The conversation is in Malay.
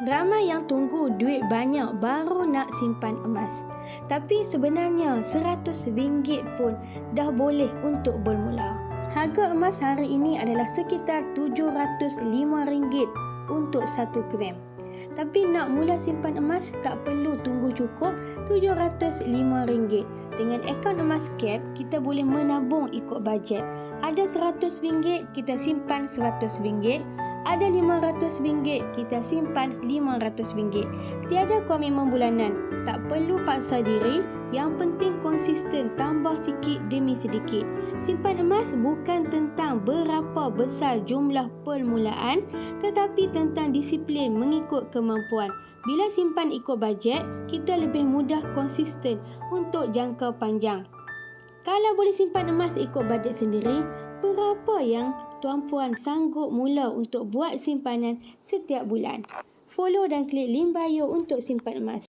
Ramai yang tunggu duit banyak baru nak simpan emas. Tapi sebenarnya RM100 pun dah boleh untuk bermula. Harga emas hari ini adalah sekitar RM705 untuk 1 gram. Tapi nak mula simpan emas tak perlu tunggu cukup RM705. Dengan akaun emas CAP, kita boleh menabung ikut bajet. Ada RM100, kita simpan RM100. Ada RM500, kita simpan RM500. Tiada komitmen bulanan, tak perlu paksa diri, yang penting konsisten tambah sikit demi sedikit. Simpan emas bukan tentang berapa besar jumlah permulaan, tetapi tentang disiplin mengikut kemampuan. Bila simpan ikut bajet, kita lebih mudah konsisten untuk jangka panjang. Kalau boleh simpan emas ikut bajet sendiri, berapa yang tuan-puan sanggup mula untuk buat simpanan setiap bulan? Follow dan klik link bio untuk simpan emas.